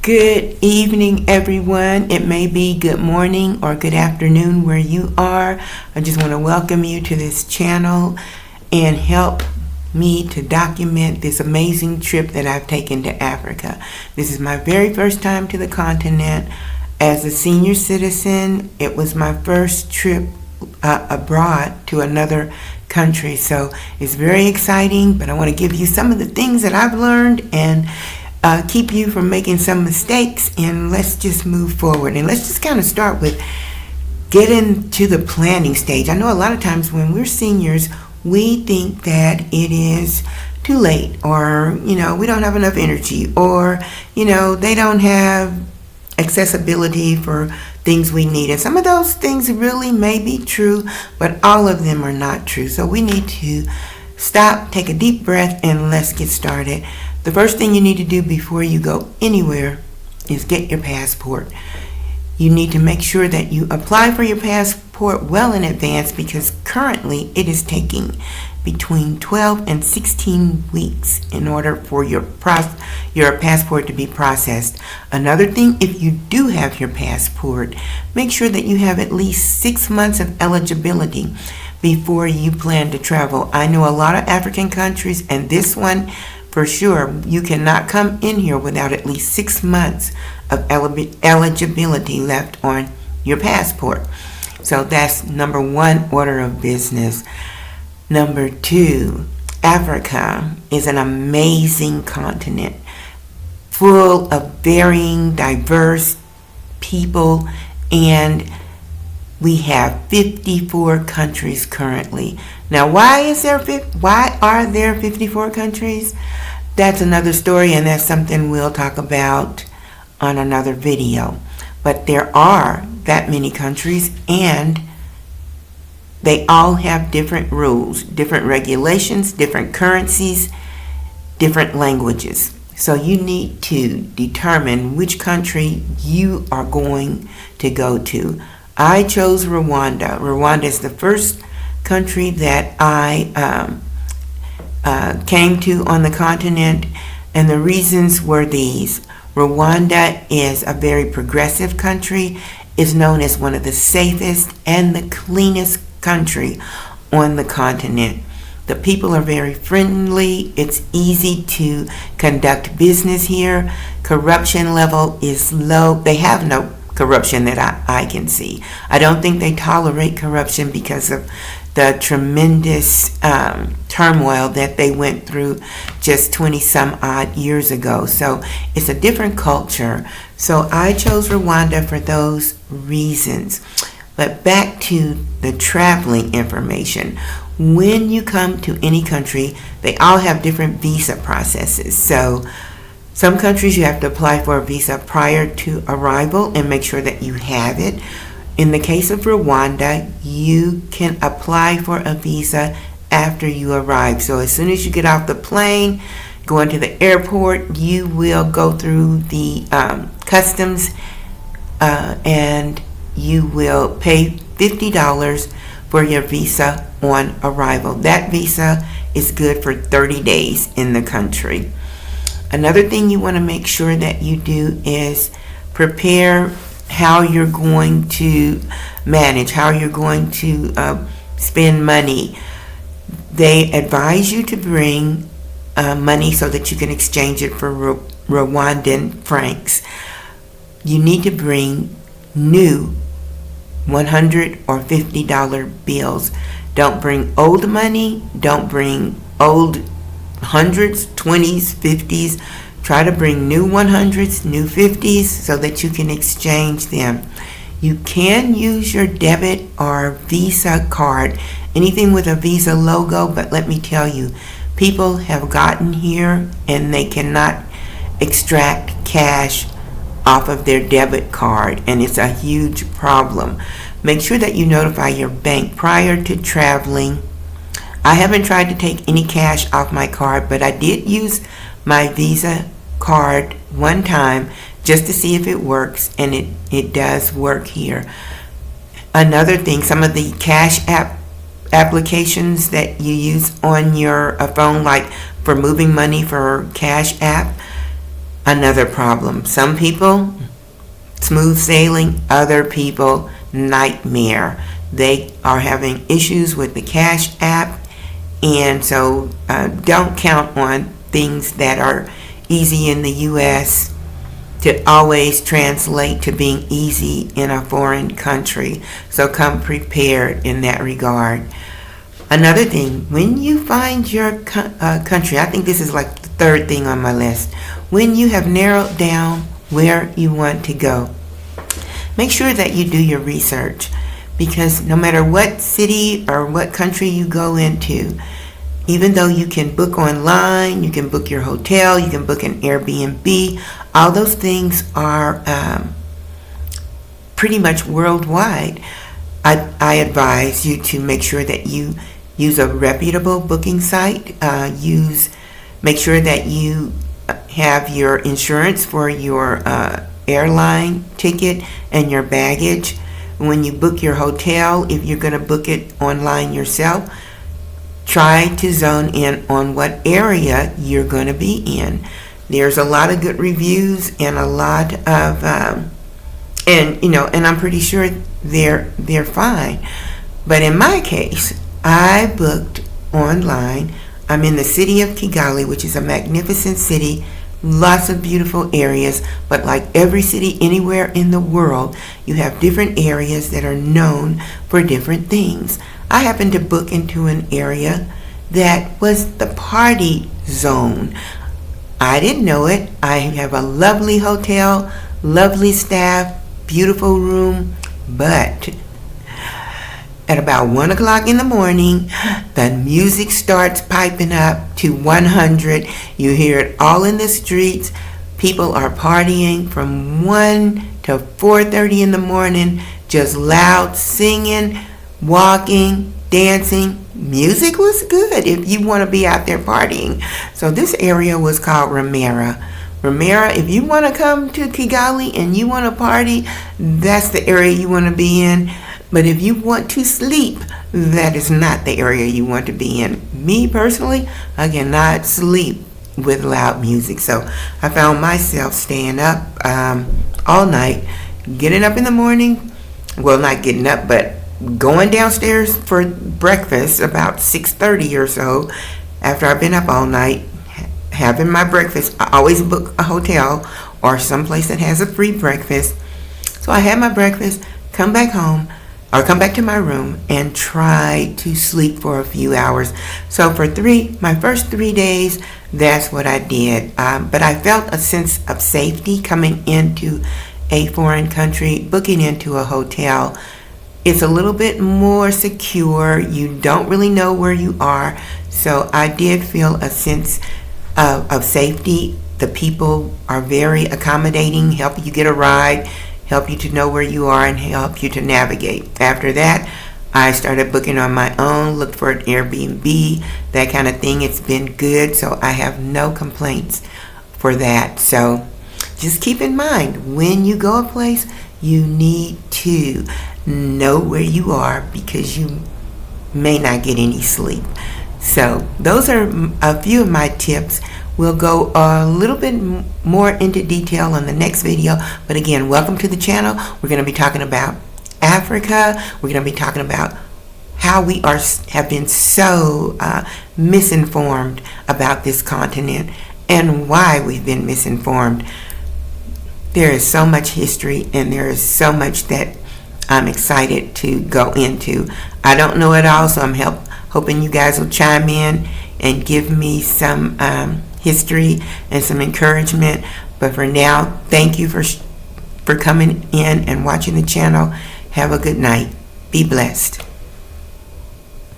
Good evening, everyone. It may be good morning or good afternoon where you are. I just want to welcome you to this channel and help me to document this amazing trip that I've taken to Africa. This is my very first time to the continent. As a senior citizen, it was my first trip abroad to another country. So it's very exciting, but I want to give you some of the things that I've learned and keep you from making some mistakes, and let's just move forward. And let's just kind of start with getting to the planning stage. I know a lot of times when we're seniors, we think that it is too late, or, we don't have enough energy, or, they don't have accessibility for things we need. And some of those things really may be true, but all of them are not true. So we need to stop, take a deep breath, and let's get started. The first thing you need to do before you go anywhere is get your passport. You need to make sure that you apply for your passport well in advance, because currently it is taking between 12 and 16 weeks in order for your passport to be processed. Another thing, if you do have your passport, make sure that you have at least 6 months of eligibility before you plan to travel. I know a lot of African countries, and this one for sure, you cannot come in here without at least 6 months of eligibility left on your passport. So that's number one order of business. Number two, Africa is an amazing continent full of varying, diverse people, and we have 54 countries currently. Now, why are there 54 countries? That's another story, and that's something we'll talk about on another video. But there are that many countries, and they all have different rules, different regulations, different currencies, different languages. So you need to determine which country you are going to go to. I chose Rwanda. Rwanda is the first country that I came to on the continent, and the reasons were these. Rwanda is a very progressive country, is known as one of the safest and the cleanest country on the continent. The people are very friendly. It's easy to conduct business here. Corruption level is low. They have no corruption that I can see. I don't think they tolerate corruption because of the tremendous turmoil that they went through just 20 some odd years ago. So it's a different culture. So I chose Rwanda for those reasons. But back to the traveling information. When you come to any country, they all have different visa processes. So some countries you have to apply for a visa prior to arrival and make sure that you have it. In the case of Rwanda, you can apply for a visa after you arrive. So as soon as you get off the plane, go into the airport, you will go through the customs and you will pay $50 for your visa on arrival. That visa is good for 30 days in the country. Another thing you want to make sure that you do is prepare how you're going to manage, how you're going to spend money. They advise you to bring money so that you can exchange it for Rwandan francs. You need to bring new $100 or $50 bills. Don't bring old money. Don't bring old hundreds, 20s, 50s. Try to bring new 100s, new 50s so that you can exchange them. You can use your debit or Visa card, anything with a Visa logo, but let me tell you, people have gotten here and they cannot extract cash off of their debit card, and it's a huge problem. Make sure that you notify your bank prior to traveling. I haven't tried to take any cash off my card, but I did use my Visa card one time just to see if it works, and it does work here. Another thing, some of the cash applications that you use on your phone, like for moving money for Cash App, another problem. Some people, smooth sailing, other people, nightmare. They are having issues with the Cash App, and so don't count on things that are easy in the U.S. to always translate to being easy in a foreign country. So come prepared in that regard. Another thing, when you find your country, I think this is like the third thing on my list, when you have narrowed down where you want to go, make sure that you do your research, because no matter what city or what country you go into, even though you can book online, you can book your hotel, you can book an Airbnb, all those things are pretty much worldwide. I advise you to make sure that you use a reputable booking site. Make sure that you have your insurance for your airline ticket and your baggage. When you book your hotel, if you're going to book it online yourself, try to zone in on what area you're going to be in. There's a lot of good reviews and a lot of, and I'm pretty sure they're fine. But in my case, I booked online. I'm in the city of Kigali, which is a magnificent city, lots of beautiful areas, but like every city anywhere in the world, you have different areas that are known for different things. I happened to book into an area that was the party zone. I didn't know it. I have a lovely hotel, lovely staff, beautiful room, but at about 1 o'clock in the morning, the music starts piping up to 100. You hear it all in the streets. People are partying from 1 to 4:30 in the morning, just loud singing, walking, dancing. Music was good if you want to be out there partying. So this area was called Ramera. Ramera, if you want to come to Kigali and you want to party, that's the area you want to be in. But if you want to sleep, that is not the area you want to be in. Me personally, I cannot sleep with loud music. So I found myself staying up all night, getting up in the morning. Well, not getting up, but going downstairs for breakfast about 6:30 or so. After I've been up all night, having my breakfast. I always book a hotel or someplace that has a free breakfast. So I had my breakfast, come back home, or come back to my room and try to sleep for a few hours. So for my first 3 days, that's what I did. But I felt a sense of safety coming into a foreign country, booking into a hotel. It's a little bit more secure. You don't really know where you are. So I did feel a sense of safety. The people are very accommodating, help you get a ride, help you to know where you are, and help you to navigate. After that, I started booking on my own, looked for an Airbnb, that kind of thing. It's been good, so I have no complaints for that. So just keep in mind, when you go a place, you need to know where you are because you may not get any sleep. So those are a few of my tips. We'll go a little bit more into detail on the next video. But again, welcome to the channel. We're going to be talking about Africa. We're going to be talking about how we have been so misinformed about this continent and why we've been misinformed. There is so much history and there is so much that I'm excited to go into. I don't know it all, so I'm hoping you guys will chime in and give me some history and some encouragement. But for now, thank you for coming in and watching the channel. Have a good night. Be blessed.